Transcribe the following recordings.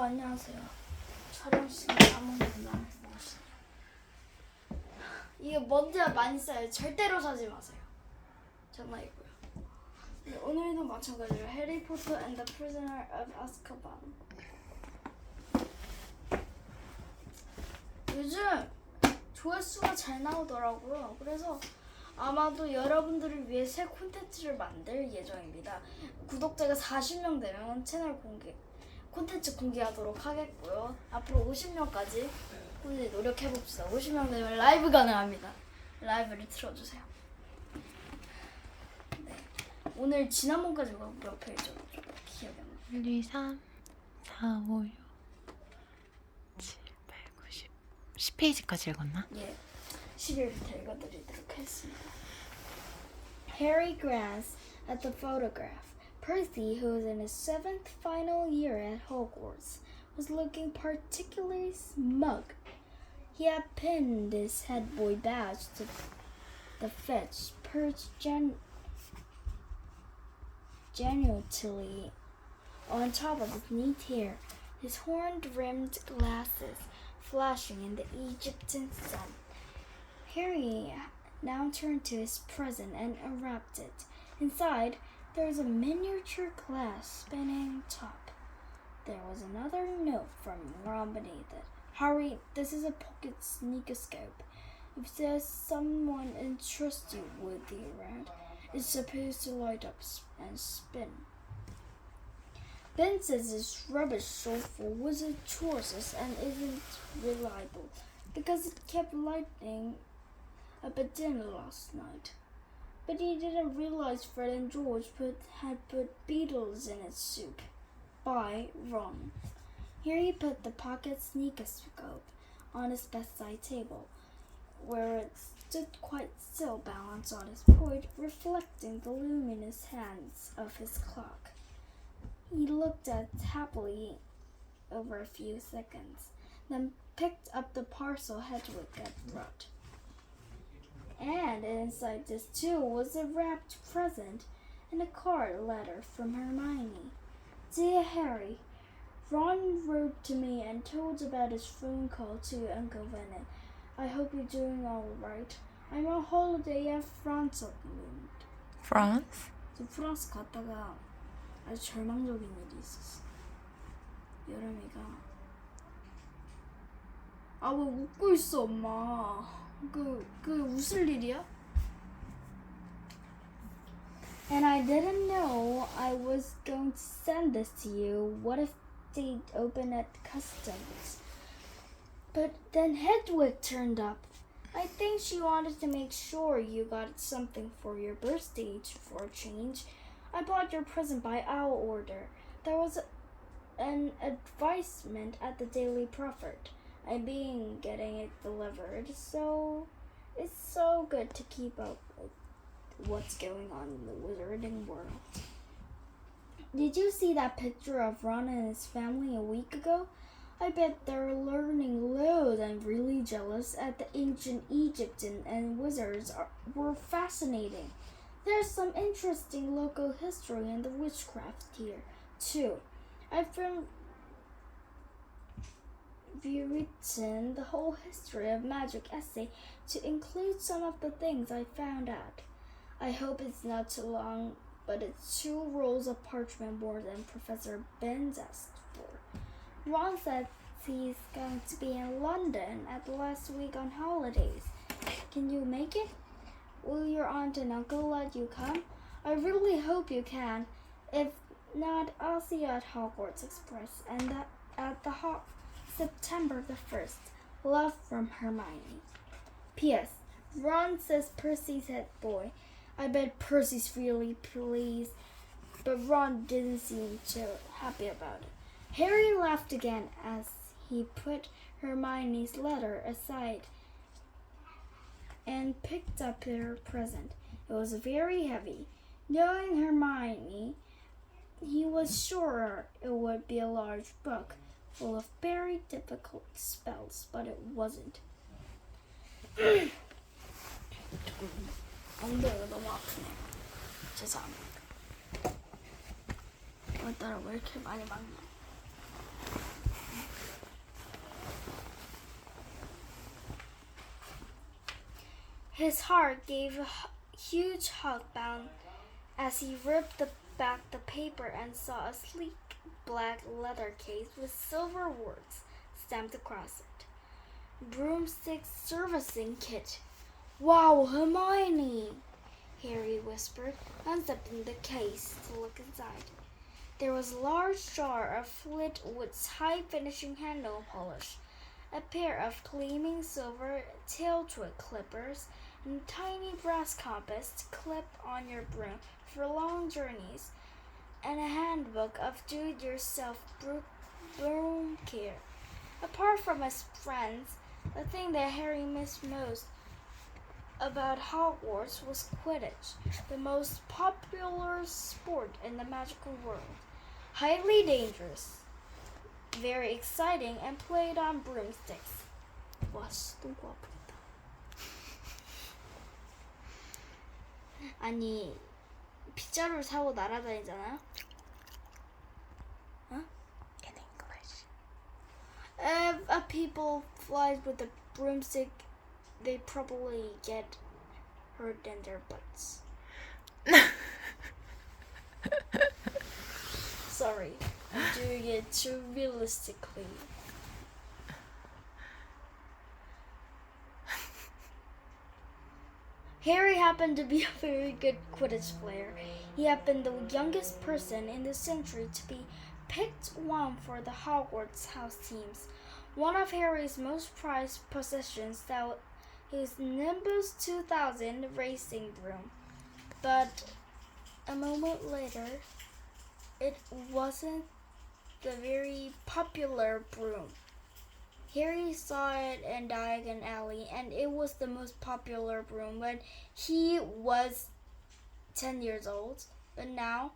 안녕하세요. 촬영 시간 아무것도 이게 먼지가 많이 쌓여요. 절대로 사지 마세요. 정말이고요. 네, 오늘도 마찬가지로 해리포터 and the Prisoner of Azkaban. 요즘 조회수가 잘 나오더라고요. 그래서 아마도 여러분들을 위해 새 콘텐츠를 만들 예정입니다. 구독자가 40명 되면 채널 콘텐츠 공개하도록 하겠고요. 앞으로 50명까지 꾸준히 노력해봅시다. 50명 되면 라이브 가능합니다. 라이브를 틀어주세요. 네. 오늘 지난번까지가 몇 페이지죠? 기억이 안 나. 1, 2, 3, 4, 5, 6, 7, 8, 9, 10. 10페이지까지 읽었나? 예. 11부터 읽어드리도록 하겠습니다. Harry glanced at the photograph. Percy, who was in his 7th final year at Hogwarts, was looking particularly smug. He had pinned his head boy badge to the fetch, perched genially on top of his neat hair, his horn-rimmed glasses flashing in the Egyptian sun. Harry now turned to his present and unwrapped it. Inside, there was a miniature glass spinning top. There was another note from Ron beneath it. Harry, this is a pocket sneakoscope. If there's someone entrusts you with the errand, it's supposed to light up and spin. Ben says this rubbish so full was atrocious and isn't reliable because it kept lighting up at dinner last night. But he didn't realize Fred and George had put beetles in its soup. By Ron. Here he put the pocket sneakoscope on his bedside table, where it stood quite still, balanced on his point, reflecting the luminous hands of his clock. He looked at it happily over a few seconds, then picked up the parcel Hedwig had brought. And inside this too was a wrapped present and a card letter from Hermione. Dear Harry, Ron wrote to me and told about his phone call to Uncle Vernon. I hope you're doing all right. I'm on holiday at France at the moment. France? 저 프랑스 갔다가 아주 절망적인 일이 있었어. 여름이가 아 왜 웃고 있어 엄마. 그 웃을 일이야? And I didn't know I was going to send this to you. What if they'd open at customs? But then Hedwig turned up. I think she wanted to make sure you got something for your birthday for a change. I bought your present by our order. There was an advertisement at the Daily Prophet. I'm getting it delivered, so it's so good to keep up with what's going on in the wizarding world. Did you see that picture of Ron and his family a week ago? I bet they're learning loads. I'm really jealous at the ancient Egyptian and wizards were fascinating. There's some interesting local history in the witchcraft here, too. I've rewritten the whole history of magic essay to include some of the things I found out. I hope it's not too long, but it's 2 rolls of parchment more than Professor Benz asked for. Ron said he's going to be in London at the last week on holidays. Can you make it? Will your aunt and uncle let you come? I really hope you can. If not, I'll see you at Hogwarts Express and at the September the 1st. Love from Hermione. P.S. Ron says Percy's head boy. I bet Percy's really pleased, but Ron didn't seem too happy about it. Harry laughed again as he put Hermione's letter aside and picked up her present. It was very heavy. Knowing Hermione, he was sure it would be a large book full of very difficult spells, but it wasn't. 엉덩이가 너무 아프네요. 죄송합니다. 오늘따라 왜 이렇게 많이 막나? His heart gave a huge hug bound as he ripped back the paper and saw a sleek black leather case with silver words stamped across it. Broomstick servicing kit. Wow, Hermione! Harry whispered, unzipping the case to look inside. There was a large jar of Flitwood's high-finishing hand nail polish, a pair of gleaming silver tail twig clippers, and a tiny brass compass to clip on your broom for long journeys, and a handbook of do-it-yourself broom care. Apart from his friends, the thing that Harry missed most about Hogwarts was Quidditch, the most popular sport in the magical world. Highly dangerous, very exciting, and played on broomsticks. 와, 씨, 똥꼬 아프겠다. 아니, 빗자루를 타고 날아다니잖아요? 어? In English. If people flies with a broomstick, they probably get hurt in their butts. Sorry, I'm doing it too realistically. Harry happened to be a very good Quidditch player. He had been the youngest person in the century to be picked one for the Hogwarts house teams. One of Harry's most prized possessions was his Nimbus 2000 racing broom. But a moment later, it wasn't the very popular broom. Harry saw it in Diagon Alley, and it was the most popular broom when he was 10 years old. But now,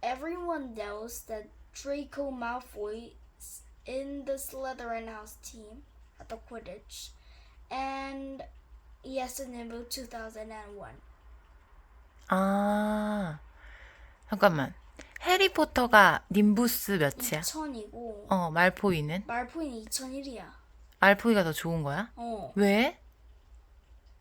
everyone knows that Draco Malfoy is in the Slytherin house team at the Quidditch, and he has the Nimbus 2001. 아, 잠깐만. 해리포터가 님부스 몇이야? 2000이고 말포이는? 말포이는 2001이야. 말포이가 더 좋은 거야? 왜?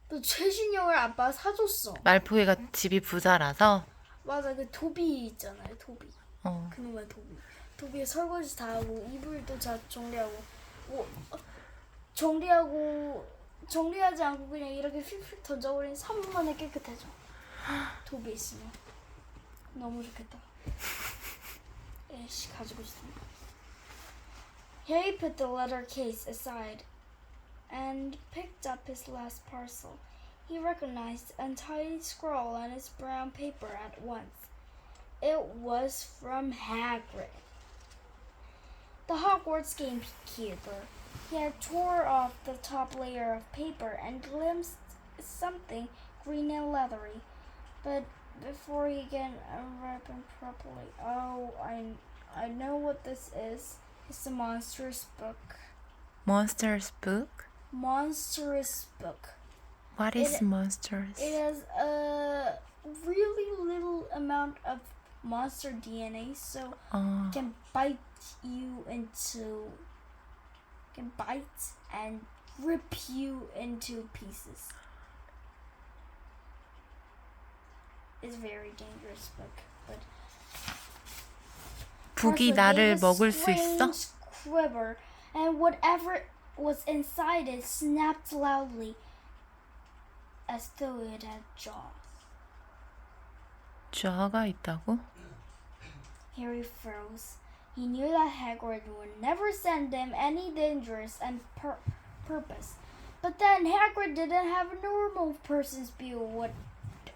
너 최신형을 아빠가 사줬어. 말포이가 집이 부자라서? 맞아, 그 도비 있잖아요, 도비. 어. 그놈의 도비. 도비에 설거지 다 하고 이불도 다 정리하고 정리하지 않고 그냥 이렇게 휙휙 던져버리니 3분 만에 깨끗해져. 도비 있으면 너무 좋겠다. 에이씨, 가지고 있습니다. Harry put the letter case aside and picked up his last parcel. He recognized a tiny scroll on his brown paper at once. It was from Hagrid, the Hogwarts gamekeeper. He had tore off the top layer of paper and glimpsed something green and leathery. But before he can unwrap it properly, I know what this is. It's a monstrous book. Monsters book? Monstrous book. What is monsters? It has a really little amount of monster DNA, so it can bite and rip you into pieces. It's a very dangerous book, but 북이 나를 먹을 수 있어? Quiver, and whatever was inside it snapped loudly, as though it had jaws. 쥐가 있다고? Harry froze. He knew that Hagrid would never send him any dangerous and purpose. But then Hagrid didn't have a normal person's view of what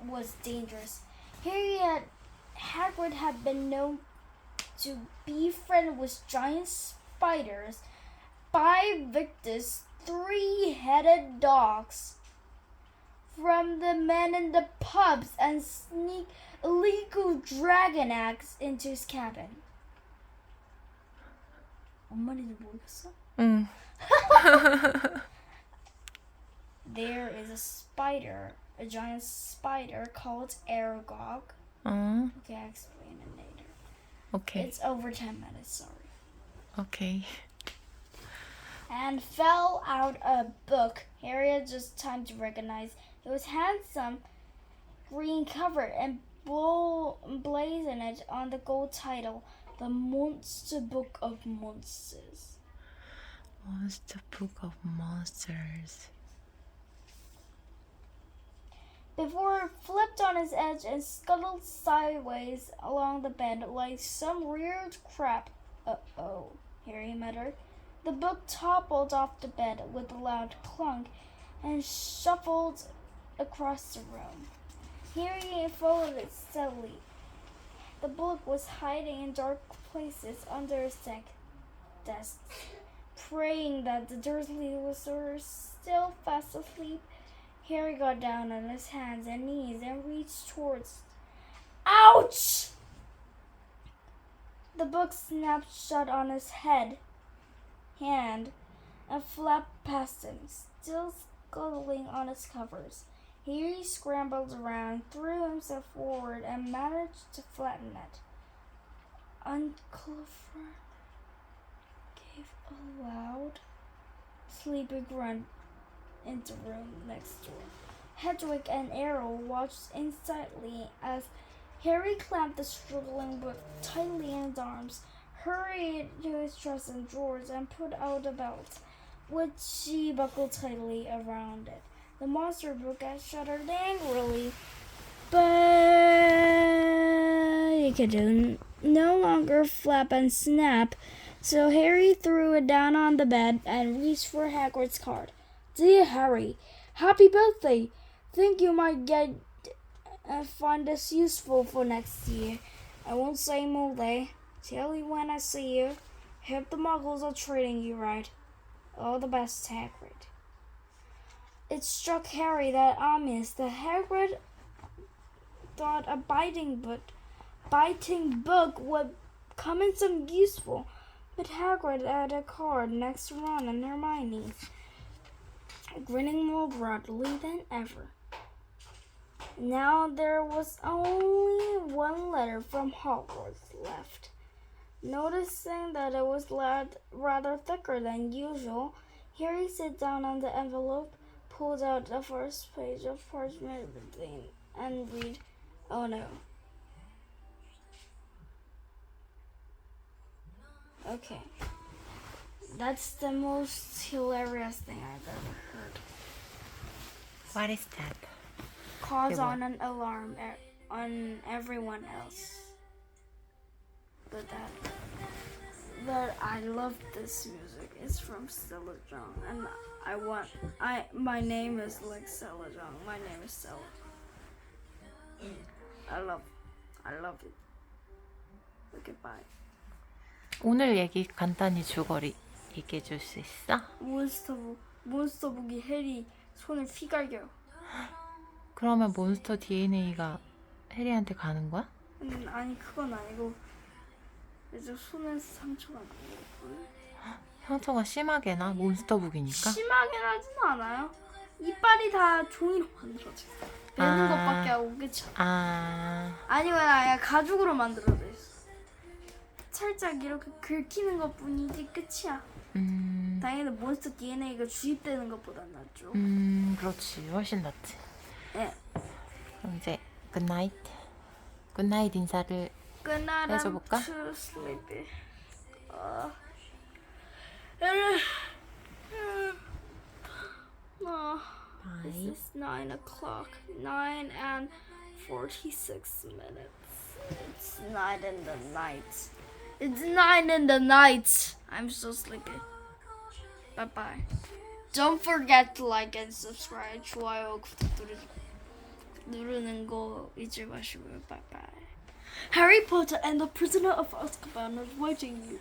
was dangerous. Hagrid had been known to befriend with giant spiders, 5 victus, 3-headed dogs from the men in the pubs, and sneak illegal dragon eggs into his cabin. 뭔 말인지 모르겠어? 응. There is a giant spider called Aragog. Okay, I'll explain it later. Okay. It's over 10 minutes, sorry. Okay. and fell out a book. Harry had just time to recognize it was handsome green cover and blazoned it on the gold title, The Monster Book of Monsters. Monster Book of Monsters. Before it flipped on its edge and scuttled sideways along the bed like some weird crap. Uh-oh, Harry muttered. The book toppled off the bed with a loud clunk and shuffled across the room. Harry followed it steadily. The book was hiding in dark places under his desk, praying that the Dursleys were still fast asleep. Harry got down on his hands and knees and reached towards. Ouch! The book snapped shut on his hand and flapped past him, still scuttling on its covers. Harry scrambled around, threw himself forward, and managed to flatten it. Uncle Fern gave a loud, sleepy grunt in the room next door. Hedwig and Errol watched instantly as Harry clamped the struggling book tightly in his arms, hurried to his chest and drawers, and put out a belt, which he buckled tightly around it. The monster book had shuddered angrily, but it could no longer flap and snap, so Harry threw it down on the bed and reached for Hagrid's card. Dear Harry, happy birthday! Think you might get and find this useful for next year. I won't say more day. Tell you when I see you. Hope the muggles are treating you right. All the best, Hagrid. It struck Harry that Hagrid thought a biting book would come in some useful, but Hagrid had a card next to Ron and Hermione, grinning more broadly than ever. Now there was only one letter from Hogwarts left. Noticing that it was rather thicker than usual, Harry sat down on the envelope, pulled out the first page of parchment and read, oh no. Okay. That's the most hilarious thing I've ever heard. What is that? Cause on an alarm on everyone else. But I love this music. It's from Stella Jong, and my name is like Stella Jong. My name is Stella. I love it. Okay, bye. 오늘 얘기 간단히 줄거리 얘기해 줄 수 있어? 몬스터북이 해리 손을 휘갈겨요. 그러면 몬스터 DNA가 해리한테 가는 거야? 아니 그건 아니고 이제 손에서 상처가 나는 거예요. 상처가 심하게 나? 몬스터북이니까? 심하게 나지는 않아요. 이빨이 다 종이로 만들어져 있어. 베는 것밖에 하고 그쵸? 아니면 아예 가죽으로 만들어져 있어. 살짝 이렇게 긁히는 것뿐이지 끝이야. 당연히 몬스터 DNA가 주입되는 것보단 낫죠. 그렇지. 훨씬 낫지. 네. 그럼 이제 굿나잇. 굿나잇 인사를 해줘볼까? too sleepy. This is 9 o'clock. 9 and 46 minutes. It's 9 in the night. It's 9 in the night. I'm so sleepy. Bye-bye. Don't forget to like and subscribe. 좋아요 누르는 거 잊지 마시고요. Bye-bye. Harry Potter and the Prisoner of Azkaban is waiting you.